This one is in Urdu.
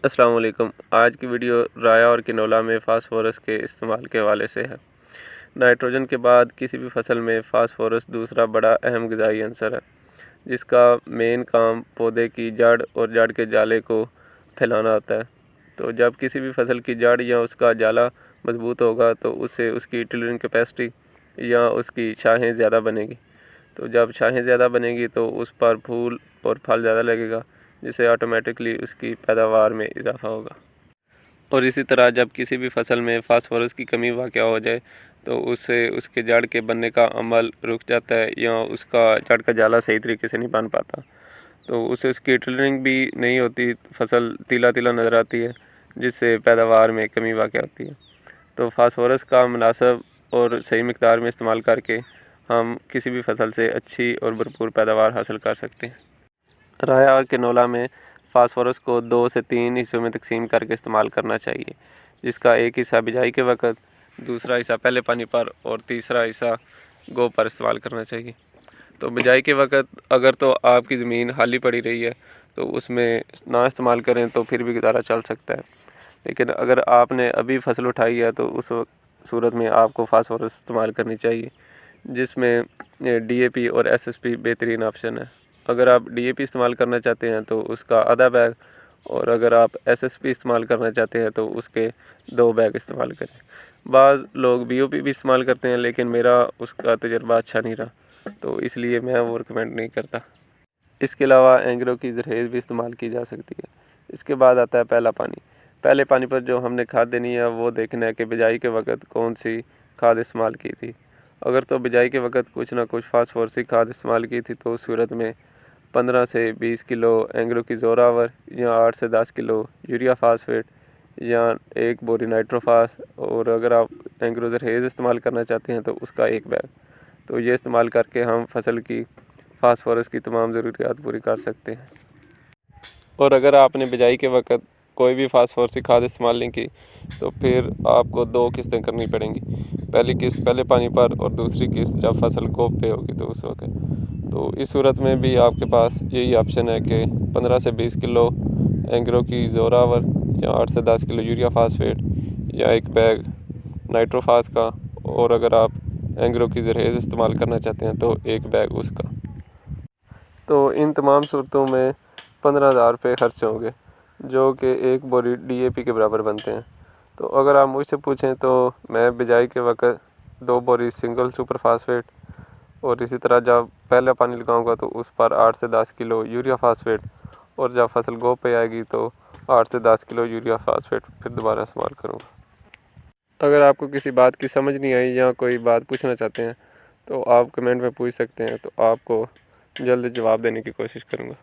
السلام علیکم۔ آج کی ویڈیو رایا اور کنولا میں فاسفورس کے استعمال کے حوالے سے ہے۔ نائٹروجن کے بعد کسی بھی فصل میں فاسفورس دوسرا بڑا اہم غذائی عنصر ہے، جس کا مین کام پودے کی جڑ اور جڑ کے جالے کو پھیلانا ہوتا ہے۔ تو جب کسی بھی فصل کی جڑ یا اس کا جالا مضبوط ہوگا تو اس سے اس کی ٹلرنگ کیپیسٹی یا اس کی شاخیں زیادہ بنے گی۔ تو جب شاخیں زیادہ بنے گی تو اس پر پھول اور پھل زیادہ لگے گا، جس سے آٹومیٹکلی اس کی پیداوار میں اضافہ ہوگا۔ اور اسی طرح جب کسی بھی فصل میں فاسفورس کی کمی واقع ہو جائے تو اس سے اس کے جڑ کے بننے کا عمل رک جاتا ہے یا اس کا جڑ کا جالا صحیح طریقے سے نہیں بن پاتا، تو اس سے اس کی ٹلرنگ بھی نہیں ہوتی، فصل تیلا تیلا نظر آتی ہے، جس سے پیداوار میں کمی واقع ہوتی ہے۔ تو فاسفورس کا مناسب اور صحیح مقدار میں استعمال کر کے ہم کسی بھی فصل سے اچھی اور بھرپور پیداوار حاصل کر سکتے ہیں۔ رایا اور کنولا میں فاسفورس کو 2 سے 3 حصوں میں تقسیم کر کے استعمال کرنا چاہیے، جس کا ایک حصہ بجائی کے وقت، دوسرا حصہ پہلے پانی پر اور تیسرا حصہ گو پر استعمال کرنا چاہیے۔ تو بجائی کے وقت اگر تو آپ کی زمین خالی پڑی رہی ہے تو اس میں نہ استعمال کریں تو پھر بھی گزارا چل سکتا ہے، لیکن اگر آپ نے ابھی فصل اٹھائی ہے تو اس صورت میں آپ کو فاسفورس استعمال کرنی چاہیے، جس میں ڈی اے پی اور ایس ایس پی بہترین آپشن ہے۔ اگر آپ ڈی اے پی استعمال کرنا چاہتے ہیں تو اس کا آدھا بیگ، اور اگر آپ ایس ایس پی استعمال کرنا چاہتے ہیں تو اس کے 2 بیگ استعمال کریں۔ بعض لوگ بی او پی بھی استعمال کرتے ہیں، لیکن میرا اس کا تجربہ اچھا نہیں رہا، تو اس لیے میں وہ ریکمینڈ نہیں کرتا۔ اس کے علاوہ اینگرو کی زرخیز بھی استعمال کی جا سکتی ہے۔ اس کے بعد آتا ہے پہلا پانی۔ پہلے پانی پر جو ہم نے کھاد دینی ہے وہ دیکھنا ہے کہ بجائی کے وقت کون سی کھاد استعمال کی تھی۔ اگر تو بجائی کے وقت کچھ نہ کچھ فاسفورسی کھاد استعمال کی تھی تو اس صورت میں 15 سے 20 کلو اینگرو کی زوراور یا 8 سے 10 کلو یوریا فاسفیٹ یا 1 بوری نائٹروفاس، اور اگر آپ اینگرو زرخیز استعمال کرنا چاہتے ہیں تو اس کا 1 بیگ، تو یہ استعمال کر کے ہم فصل کی فاسفورس کی تمام ضروریات پوری کر سکتے ہیں۔ اور اگر آپ نے بجائی کے وقت کوئی بھی فاسفورسی کھاد استعمال نہیں کی تو پھر آپ کو 2 قسطیں کرنی پڑیں گی، پہلی قسط پہلے پانی پر اور دوسری قسط جب فصل گوب پہ ہوگی تو اس وقت۔ تو اس صورت میں بھی آپ کے پاس یہی آپشن ہے کہ 15 سے 20 کلو اینگرو کی زوراور یا 8 سے 10 کلو یوریا فاسفیٹ یا 1 بیگ نائٹروفاس کا، اور اگر آپ اینگرو کی زرخیز استعمال کرنا چاہتے ہیں تو 1 بیگ اس کا۔ تو ان تمام صورتوں میں 15,000 روپے خرچ ہوں گے، جو کہ 1 بوری ڈی اے پی کے برابر بنتے ہیں۔ تو اگر آپ مجھ سے پوچھیں تو میں بجائی کے وقت 2 بوری سنگل سپر فاسفیٹ، اور اسی طرح جب پہلا پانی لگاؤں گا تو اس پر 8 سے 10 کلو یوریا فاسفیٹ، اور جب فصل گو پہ آئے گی تو 8 سے 10 کلو یوریا فاسفیٹ پھر دوبارہ استعمال کروں گا۔ اگر آپ کو کسی بات کی سمجھ نہیں آئی یا کوئی بات پوچھنا چاہتے ہیں تو آپ کمنٹ میں پوچھ سکتے ہیں، تو آپ کو جلد جواب دینے کی کوشش کروں گا۔